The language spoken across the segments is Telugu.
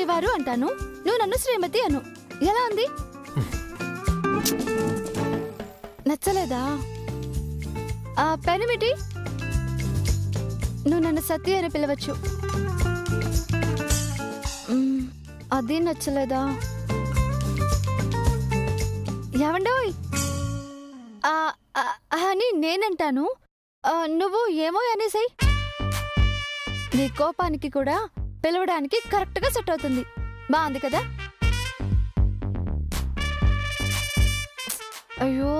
శ్రీవారు అంటాను, నువ్వు నన్ను శ్రీమతి అను. ఎలా ఉంది? నచ్చలేదా? ఆ పెనిమిటి, నువ్వు నన్ను సత్య అని పిలవచ్చు. అది నచ్చలేదా? ఏమండోయ్ అని నేనంటాను, నువ్వు ఏమో అనేసాయి. నీ కోపానికి కూడా పిలవడానికి కరెక్ట్ గా సెట్ అవుతుంది. బాగుంది కదా? అయ్యో,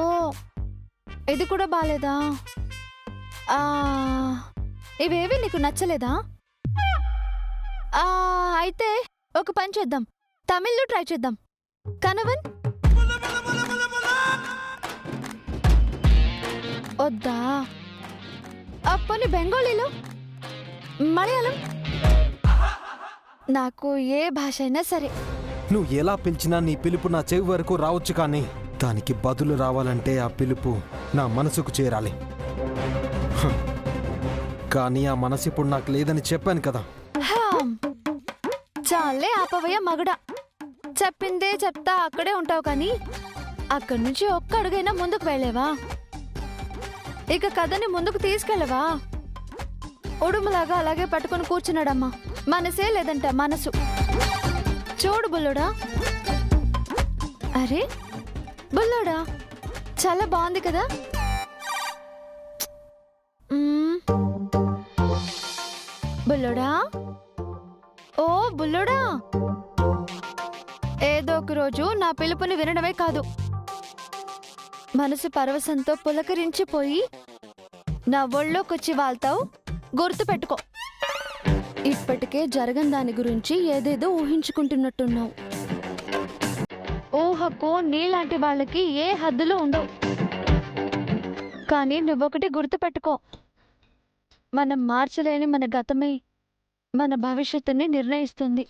ఇది కూడా బాలేదా? ఇవేవి నీకు నచ్చలేదా? అయితే ఒక పని చేద్దాం, తమిళ్లో ట్రై చేద్దాం. కనవన్ వద్దా? అప్పని బెంగాలీలో, మలయాళం, నాకు ఏ భాష అయినా సరే. నువ్వు ఎలా పిలిచినా నీ పిలుపు నా చెవి వరకు రావచ్చు, కానీ దానికి బదులు రావాలంటే ఆ పిలుపు నా మనసుకు చేరాలి. కానీ ఆ మనసు ఇప్పుడు నాకు లేదని చెప్పాను కదా. చాలే ఆపవయ్య మగడా, చెప్పిందే చెప్తా అక్కడే ఉంటావు, కానీ అక్కడి నుంచి ఒక్క అడుగైనా ముందుకు వెళ్ళేవా? ఇక కథని ముందుకు తీసుకెళ్ళవా? ఉడుములాగా అలాగే పట్టుకుని కూర్చున్నాడమ్మా. మనసే లేదంట, మనసు. చూడు బుల్లోడా. అరే బుల్లోడా, చాలా బాగుంది కదా? బుల్లోడా, ఓ బుల్లోడా, ఏదో ఒక రోజు నా పిలుపుని వినడమే కాదు, మనసు పరవశంతో పులకరించిపోయి నా ఒళ్ళోకొచ్చి వాళ్తావు. గుర్తు పెట్టుకో. ఇప్పటికే జరగని దాని గురించి ఏదేదో ఊహించుకుంటున్నట్టున్నావు. ఊహకు నీలాంటి వాళ్ళకి ఏ హద్దులు ఉండవు. కానీ నువ్వొకటి గుర్తు పెట్టుకో, మనం మార్చలేని మన గతమే మన భవిష్యత్తుని నిర్ణయిస్తుంది.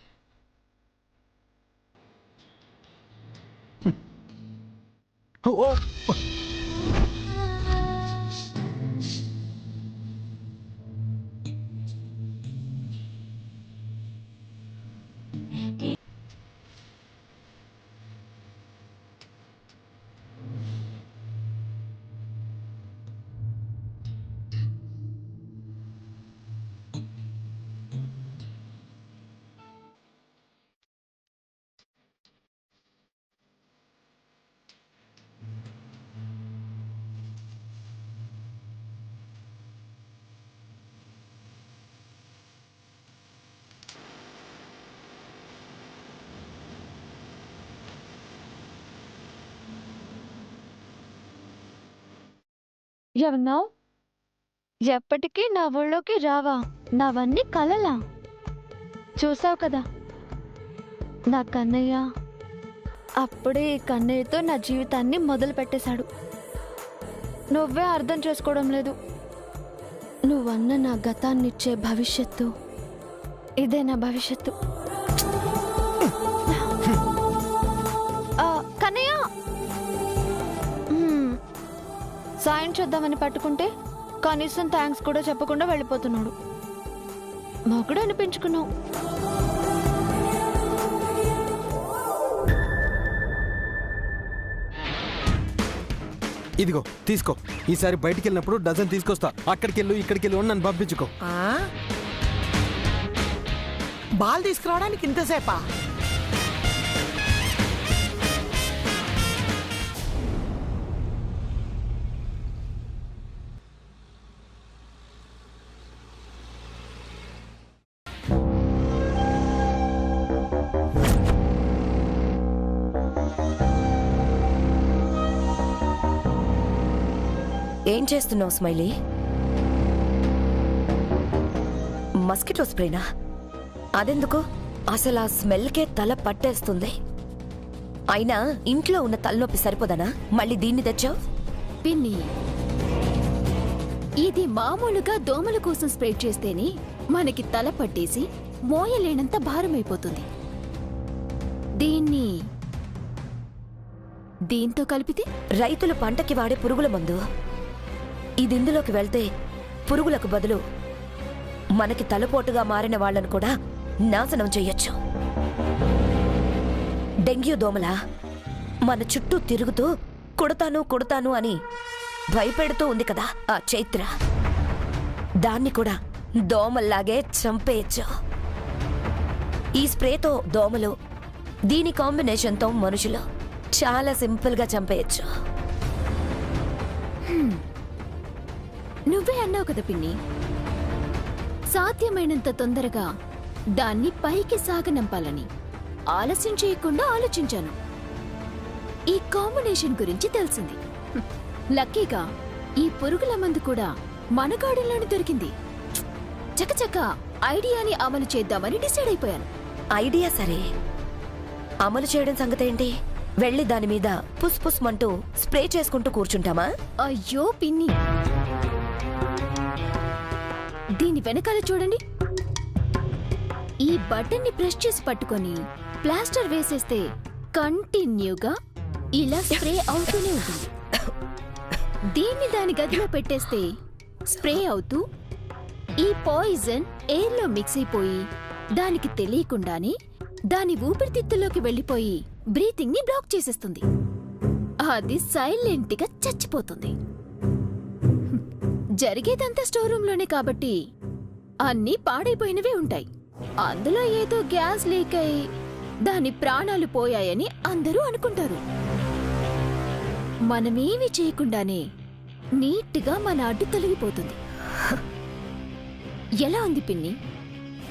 ఏమన్నావు? ఎప్పటికీ నా ఊళ్ళోకి రావా? నావన్నీ కలలా? చూసావు కదా నా కన్నయ్య, అప్పుడే ఈ కన్నయ్యతో నా జీవితాన్ని మొదలు పెట్టేశాడు. నువ్వే అర్థం చేసుకోవడం లేదు. నువ్వన్న నా గతాన్నిచ్చే భవిష్యత్తు ఇదే నా భవిష్యత్తు. కన్నయ్య, సాయం చేద్దామని పట్టుకుంటే కనీసం థ్యాంక్స్ కూడా చెప్పకుండా వెళ్ళిపోతున్నాడు. మొగుడు అనిపించుకున్నావు. ఇదిగో తీసుకో. ఈసారి బయటికి వెళ్ళినప్పుడు డజన్ తీసుకొస్తా. అక్కడికెళ్ళు ఇక్కడికెళ్ళు అని నన్ను పంపించుకో. బాల్ తీసుకురావడానికి ఇంతసేపా? ఏం చేస్తున్నావు స్మైలీ? మస్కిటో స్ప్రేనా? అదెందుకు? అసలు ఆ స్మెల్కే తల పట్టేస్తుంది. అయినా ఇంట్లో ఉన్న తలనొప్పి సరిపోదనా మళ్ళీ దీన్ని తెచ్చావు? పిన్ని, ఇది మామూలుగా దోమల కోసం స్ప్రే చేస్తేనే మనకి తల పట్టేసి మోయలేనంత భారమైపోతుంది. దీంతో కలిపితే రైతులు పంటకి వాడే పురుగుల మందు. ఇది ఇందులోకి వెళ్తే పురుగులకు బదులు మనకి తలపోటుగా మారిన వాళ్ళను కూడా నాశనం చెయ్యొచ్చు. డెంగ్యూ దోమల మన చుట్టూ తిరుగుతూ కుడతాను కుడతాను అని భయపెడుతూ ఉంది కదా ఆ చైత్ర. దాన్ని కూడా దోమల్లాగే చంపేయచ్చు. ఈ స్ప్రేతో దోమలు, దీని కాంబినేషన్తో మనుషులు చాలా సింపుల్గా చంపేయచ్చు. నువ్వే అన్నావు కదా పిన్ని, సాధ్యమైనంత తొందరగా దాన్ని పైకి సాగనంపాలని. ఆలస్యం చేయకుండా ఆలోచించాను. ఈ కాంబినేషన్ గురించి తెలిసింది. లక్కీగా ఈ పురుగుల మందు కూడా మన గార్డెన్లోనే దొరికింది. చకచక ఐడియాని అమలు చేద్దామని డిసైడ్ అయిపోయాను. ఐడియా సరే, అమలు చేయడం సంగతేంటి? వెళ్ళి దాని మీద పుస్ పుస్ మంటూ స్ప్రే చేసుకుంటూ కూర్చుంటామా? అయ్యో పిన్ని, దీని వెనకాల చూడండి. ఈ బటన్ని ప్రెస్ చేసి పట్టుకొని ప్లాస్టర్ వేసేస్తే కంటిన్యూగా ఇలా స్ప్రే అవుతూనే ఉంటుంది. దీన్ని దాని గదిలో పెట్టేస్తే స్ప్రే అవుతూ ఈ పాయిజన్ ఎయిర్లో మిక్స్ అయిపోయి దానికి తెలియకుండానే దాని ఊపిరితిత్తుల్లోకి వెళ్ళిపోయి బ్రీతింగ్ ని బ్లాక్ చేసేస్తుంది. అది సైలెంట్ గా చచ్చిపోతుంది. జరిగేదంతా స్టోర్ రూమ్ లోనే కాబట్టి అన్నీ పాడైపోయినవే ఉంటాయి. అందులో ఏదో గ్యాస్ లీక్ అయి దాని ప్రాణాలు పోయాయని అందరూ అనుకుంటారు. మనమేమి చేయకుండానే నీట్గా మన అడ్డు తొలగిపోతుంది. ఎలా ఉంది పిన్ని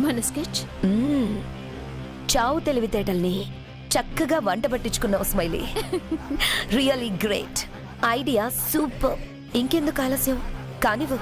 మన స్కెచ్? చావు తెలివితేటల్ని చక్కగా వంట పట్టించుకున్నావు Smiley. Really great idea, super. ఇంకెందుకు ఆలస్యం, కానివ్వు.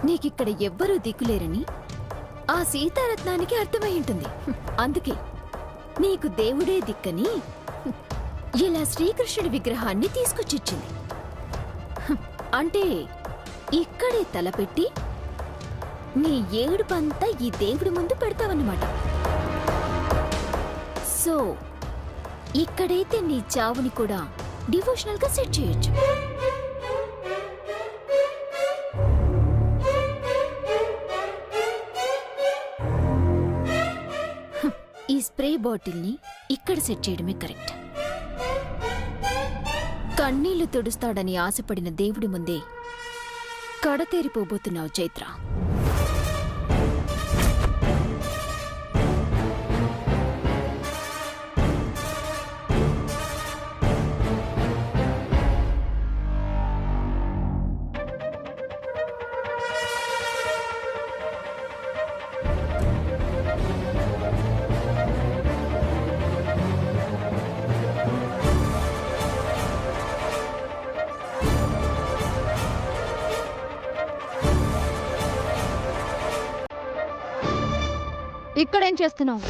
నీకిక్కడ ఎవ్వరూ దిక్కులేరని ఆ సీతారత్నానికి అర్థమై ఉంటుంది. అందుకే నీకు దేవుడే దిక్కని ఇలా శ్రీకృష్ణుడి విగ్రహాన్ని తీసుకొచ్చిచ్చింది. అంటే ఇక్కడే తలపెట్టి నీ ఏడుపంతా ఈ దేవుడి ముందు పెడతావన్నమాట. సో ఇక్కడైతే నీ చావుని కూడా డివోషనల్ గా సెట్ చేయొచ్చు. ఈ స్ప్రే బాటిల్ని ఇక్కడ సెట్ చేయడమే కరెక్ట్. కన్నీళ్లు తుడుస్తాడని ఆశపడిన దేవుడి ముందే కడతేరిపోబోతున్నావు చైత్ర. ఇక్కడేం చేస్తున్నావు?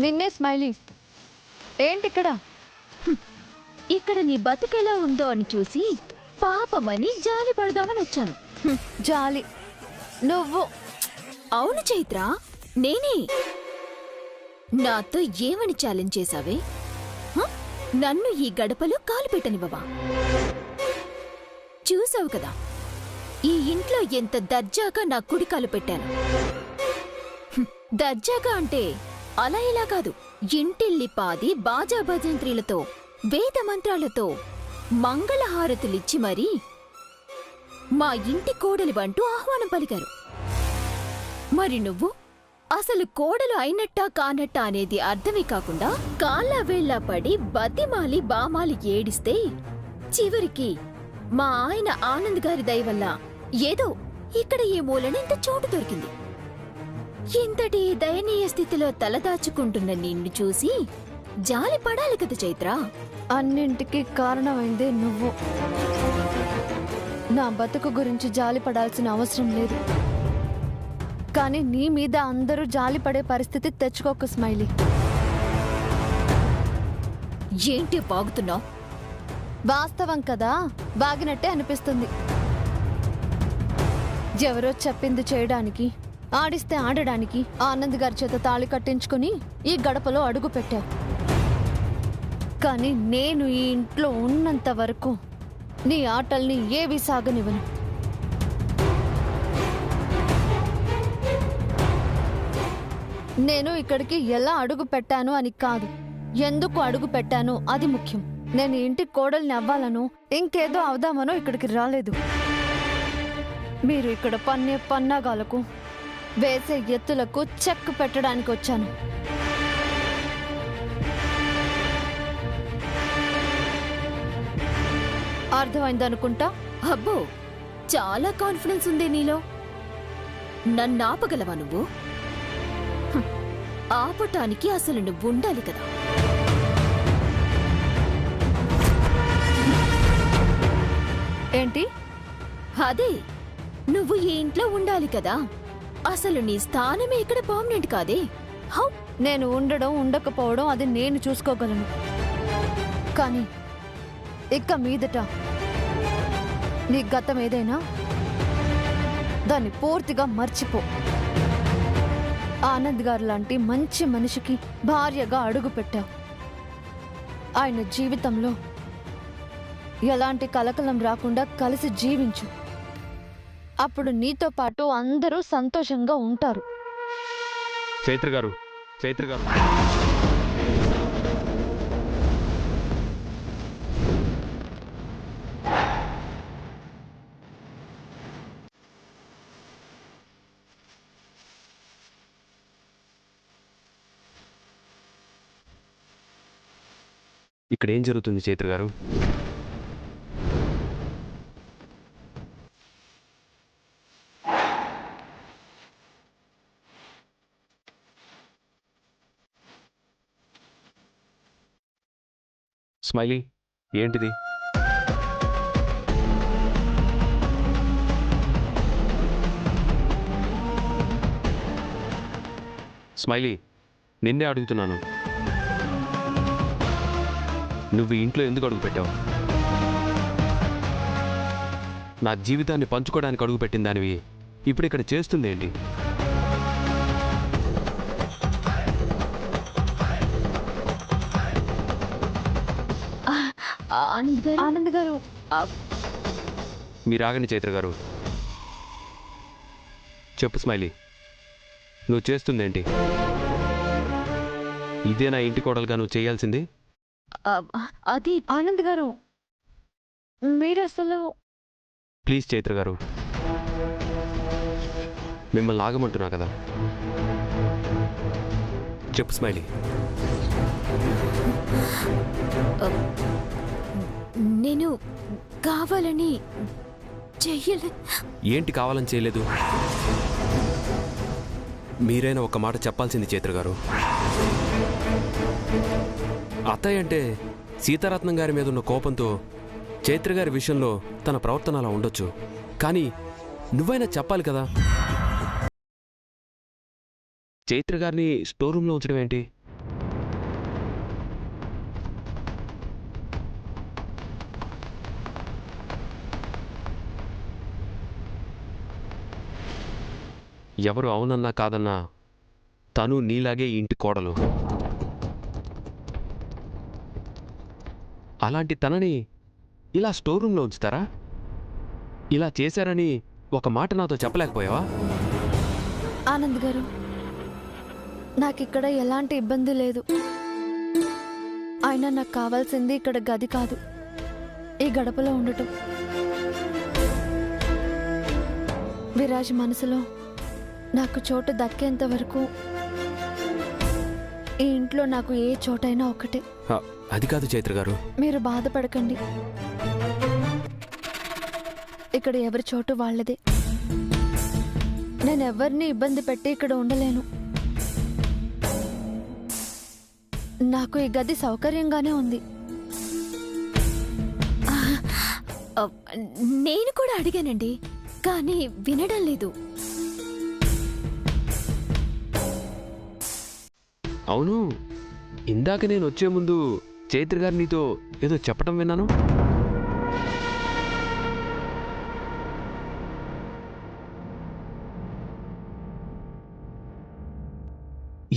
నిన్నే స్మైలీ. ఏంటి ఇక్కడ? ఇక్కడ నీ బతుకెలా ఉందో అని చూసి పాపమని జాలి పడదామని వచ్చాను. జాలి నువ్వు? అవును చైత్ర, నేనే. నాతో ఏమని ఛాలెంజ్ చేశావే? హ? నన్ను ఈ గడపలో కాలు పెట్టనివ్వవా? చూసావు కదా, ఈ ఇంట్లో ఎంత దర్జాగా నా కుడికాలు పెట్టాను. దర్జాగా అంటే అలా ఇలా కాదు, ఇంటిల్లిపాది బాజా భజంత్రీలతో వేద మంత్రాలతో మంగళహారతులిచ్చి మరీ మా ఇంటి కోడలివంటూ ఆహ్వానం పలికారు. మరి నువ్వు అసలు కోడలు అయినట్టా కానట్టా అనేది అర్థమే కాకుండా కాళ్ళ వేళ్ళ పడి బతిమాలి బామాలి ఏడిస్తే చివరికి మా ఆయన ఆనంద్ గారి దయ వల్ల ఏదో ఇక్కడ ఈ మూలన ఇంత చోటు దొరికింది. ఇంతటి దయనీయ స్థితిలో తలదాచుకుంటున్న నిన్ను చూసి జాలి పడాలి కదా చైత్ర. అన్నింటికి కారణమైందే నువ్వు. నా బతుకు గురించి జాలి పడాల్సిన అవసరం లేదు, కానీ నీ మీద అందరూ జాలి పడే పరిస్థితి తెచ్చుకోక స్మైలీ. ఏంటి బాగుతున్నావు? వాస్తవం కదా, బాగినట్టే అనిపిస్తుంది. ఎవరో చెప్పింది చేయడానికి, ఆడిస్తే ఆడడానికి ఆనంద్ గారి చేత తాళి కట్టించుకుని ఈ గడపలో అడుగు పెట్టావు. కానీ నేను ఈ ఇంట్లో ఉన్నంత వరకు నీ ఆటల్ని ఏవి సాగనివ్వను. నేను ఇక్కడికి ఎలా అడుగు పెట్టాను అని కాదు, ఎందుకు అడుగు పెట్టాను అది ముఖ్యం. నేను ఇంటి కోడల్ని అవ్వాలను, ఇంకేదో అవుదామనో ఇక్కడికి రాలేదు. మీరు ఇక్కడ పన్నే పన్నాగాలకు, వేసే ఎత్తులకు చెక్ పెట్టడానికి వచ్చాను. అర్థమైందనుకుంటా. అబ్బో, చాలా కాన్ఫిడెన్స్ ఉంది నీలో. నన్ను ఆపగలవా నువ్వు? హ్, ఆపటానికి అసలు నువ్వు ఉండాలి కదా. ఏంటి? అదే, నువ్వు ఈ ఇంట్లో ఉండాలి కదా. అసలు నీ స్థానమే ఇక్కడ పర్మనెంట్ కాదే. హౌ? నేను ఉండడం ఉండకపోవడం అది నేను చూసుకోగలను, కానీ ఇక మీదట నీ గతం ఏదైనా దాన్ని పూర్తిగా మర్చిపో. ఆనంద్ గారు లాంటి మంచి మనిషికి భార్యగా అడుగు పెట్టావు. ఆయన జీవితంలో ఎలాంటి కలకలం రాకుండా కలిసి జీవించు. అప్పుడు నీతో పాటు అందరూ సంతోషంగా ఉంటారు. చైత్ర గారు, చైత్ర గారు, ఇక్కడ ఏం జరుగుతుంది చైత్ర గారు? స్మైలీ, ఏంటిది? స్మైలీ, నిన్నే అడుగుతున్నాను, నువ్వు ఈ ఇంట్లో ఎందుకు అడుగు పెట్టావు? నా జీవితాన్ని పంచుకోవడానికి అడుగు పెట్టిన దానివి ఇప్పుడు ఇక్కడ చేస్తుంది ఏంటి? ఆనంద్ గారు, మీరు ఆగండి చైత్ర గారు. చెప్పు స్మైలీ, నువ్వు చేస్తుందేంటి? ఇదే నా ఇంటి కోడలుగా నువ్వు చేయాల్సింది? అది ఆనంద్ గారు, మీరు అసలు... ప్లీజ్ చైత్ర గారు, మిమ్మల్ని ఆగమంటున్నా కదా. చెప్పు స్మైలీ. నేను కావాలని చెయ్యలే. ఏంటి కావాలని చేయలేదు? మీరైనా ఒక మాట చెప్పాల్సింది చైత్ర గారు. అత్తయ్య అంటే సీతారత్నం గారి మీద ఉన్న కోపంతో చైత్ర గారి విషయంలో తన ప్రవర్తన అలా ఉండొచ్చు, కానీ నువ్వైనా చెప్పాలి కదా. చైత్ర గారిని స్టోర్ రూమ్లో ఉంచడం ఏంటి? ఎవరు అవునన్నా కాదన్నా తను నీలాగే ఈ ఇంటి కోడలు. అలాంటి తనని ఇలా స్టోర్ రూమ్లో ఉంచుతారా? ఇలా చేశారని ఒక మాట నాతో చెప్పలేకపోయావా? ఆనంద్ గారు, నాకిక్కడ ఎలాంటి ఇబ్బంది లేదు. అయినా నాకు కావాల్సింది ఇక్కడ గది కాదు, ఈ గడపలో ఉండటం. విరాజ్ మనసులో నాకు చోటు దక్కేంత వరకు ఈ ఇంట్లో నాకు ఏ చోటైనా ఒకటే. అది కాదు చైత్ర గారు. మీరు బాధపడకండి, ఇక్కడ ఎవరి చోటు వాళ్ళదే. నేను ఎవరిని ఇబ్బంది పెట్టి ఇక్కడ ఉండలేను. నాకు ఈ గది సౌకర్యంగానే ఉంది. నేను కూడా అడిగానండి, కానీ వినడం లేదు. అవును, ఇందాక నేను వచ్చే ముందు చైత్ర గారు నీతో ఏదో చెప్పడం విన్నాను.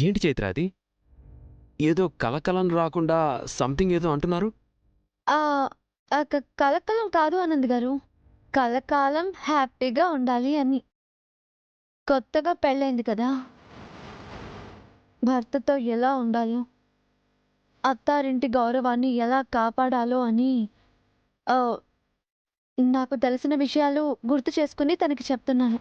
ఏంటి చైత్ర అది? ఏదో కలకలం రాకుండా సంథింగ్ ఏదో అంటున్నారు. కలకాలం కాదు ఆనంద్ గారు, కలకాలం హ్యాపీగా ఉండాలి అని. కొత్తగా పెళ్ళైంది కదా, భర్తతో ఎలా ఉండాలో, అత్తారింటి గౌరవాన్ని ఎలా కాపాడాలో అని నాకు తెలిసిన విషయాలు గుర్తు చేసుకుని తనకి చెప్తున్నాను.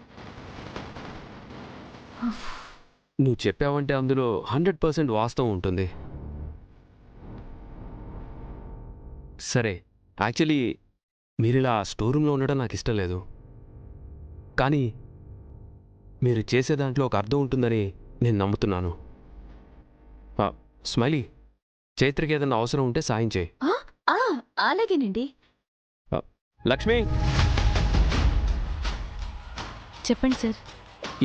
నువ్వు చెప్పావంటే అందులో 100% వాస్తవం ఉంటుంది. సరే, యాక్చువల్లీ మీరిలా స్టోర్ రూమ్లో ఉండడం నాకు ఇష్టం లేదు. కానీ మీరు చేసే దాంట్లో ఒక అర్థం ఉంటుందని నేను నమ్ముతున్నాను. స్మైలీ, చైత్రకి ఏదైనా అవసరం ఉంటే సాయం చేయి. అలాగేనండి. లక్ష్మి, చెప్పండి సార్.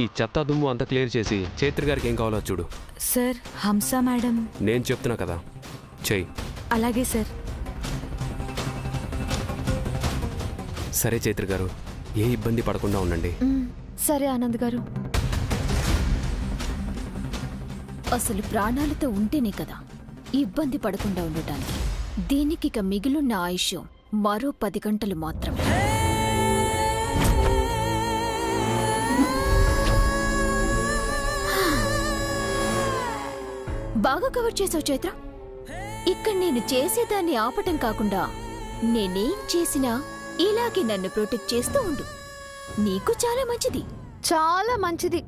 ఈ చెత్త దుమ్ము అంతా క్లియర్ చేసి చైత్ర గారికి ఏం కావాలో చూడు. Sir, Hamsa madam. నేను చెప్తున్నా కదా, చెయ్యి. అలాగే సార్. సరే చైత్ర గారు, ఏ ఇబ్బంది పడకుండా ఉండండి. సరే ఆనంద్ గారు. అసలు ప్రాణాలతో ఉంటేనే కదా ఇబ్బంది పడకుండా ఉండటానికి. దీనికి ఇక మిగిలిన ఆయుష్ మరో 10 గంటలు మాత్రమే. బాగా కవర్ చేసావు చైత్ర. ఇక్కడ నేను చేసేదాన్ని ఆపటం కాకుండా నేనేం చేసినా ఇలాగే నన్ను ప్రొటెక్ట్ చేస్తూ ఉండు. నీకు చాలా మంచిది. చాలా మంచిది.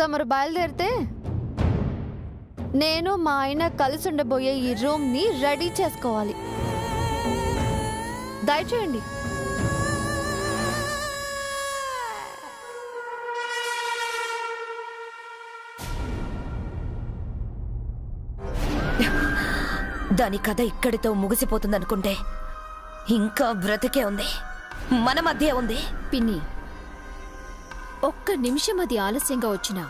తమరు బయలుదేరితే నేను మా ఆయన కలిసి ఉండబోయే ఈ రూమ్ని రెడీ చేసుకోవాలి. దయచేయండి. దాని కథ ఇక్కడితో ముగిసిపోతుందనుకుంటే ఇంకా బ్రతికే ఉంది, మన మధ్య ఉంది. పిన్ని, ఒక్క నిమిషం అది ఆలస్యంగా వచ్చినా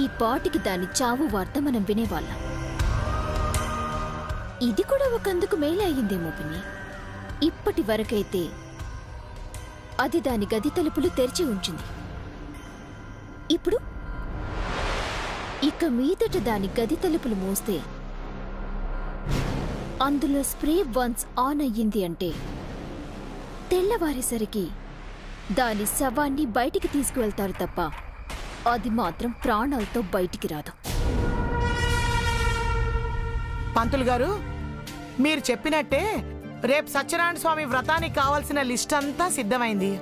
ఈ పాటికి దాని చావు వార్త మనం వినేవాళ్ళం. ఇది కూడా ఒకందుకు మేలే అయ్యిందేమో పిన్ని. ఇప్పటి వరకైతే అది దాని గది తలుపులు తెరిచి ఉంచింది. ఇప్పుడు ఇక మీదట దాని గది తలుపులు మూస్తే అందులో స్ప్రే వన్స్ ఆన్ అయ్యింది అంటే తెల్లవారేసరికి దాని శవాన్ని బయటికి తీసుకువెళ్తారు తప్ప అది మాత్రం ప్రాణాలతో బయటికి రాదు. పంతులు గారు, మీరు చెప్పినట్టే రేపు సత్యనారాయణ స్వామి వ్రతానికి కావాల్సిన లిస్ట్ అంతా సిద్ధమైంది.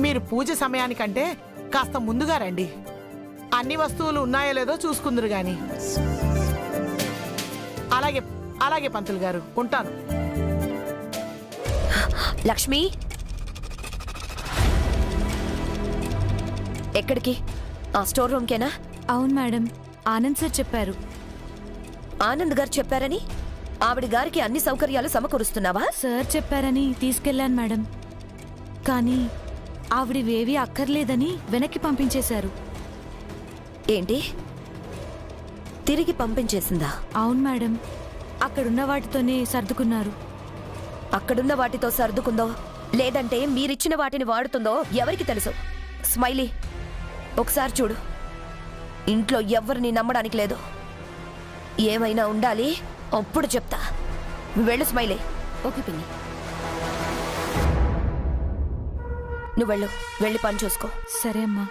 మీరు పూజ సమయానికంటే కాస్త ముందుగా రండి. అన్ని వస్తువులు ఉన్నాయో లేదో చూసుకుందరు గాని. అలాగే అలాగే పంతులు గారు, ఉంటాను. లక్ష్మి, ఎక్కడికి? ఆ స్టోర్ రూమ్కేనా? అవును మేడం, ఆనంద్ సార్ చెప్పారు. ఆనంద్ గారు చెప్పారని ఆవిడ గారికి అన్ని సౌకర్యాలు సమకూరుస్తున్నావా? సార్ చెప్పారని తీసుకెళ్లాను మేడం. కానీ ఆవిడవేవీ అక్కర్లేదని వెనక్కి పంపించేశారు. ఏంటి, తిరిగి పంపించేసిందా? అవును మేడం, అక్కడున్న వాటితోనే సర్దుకున్నారు. అక్కడున్న వాటితో సర్దుకుందో లేదంటే మీరిచ్చిన వాటిని వాడుతుందో ఎవరికి తెలుసు. స్మైలీ, ఒకసారి చూడు. ఇంట్లో ఎవ్వరిని నమ్మడానికి లేదు. ఏమైనా ఉండాలి, అప్పుడు చెప్తా. వెళ్ళు స్మైలీ. ఓకే పిన్ని. నువ్వు వెళ్ళి పని చూసుకో. సరే అమ్మా.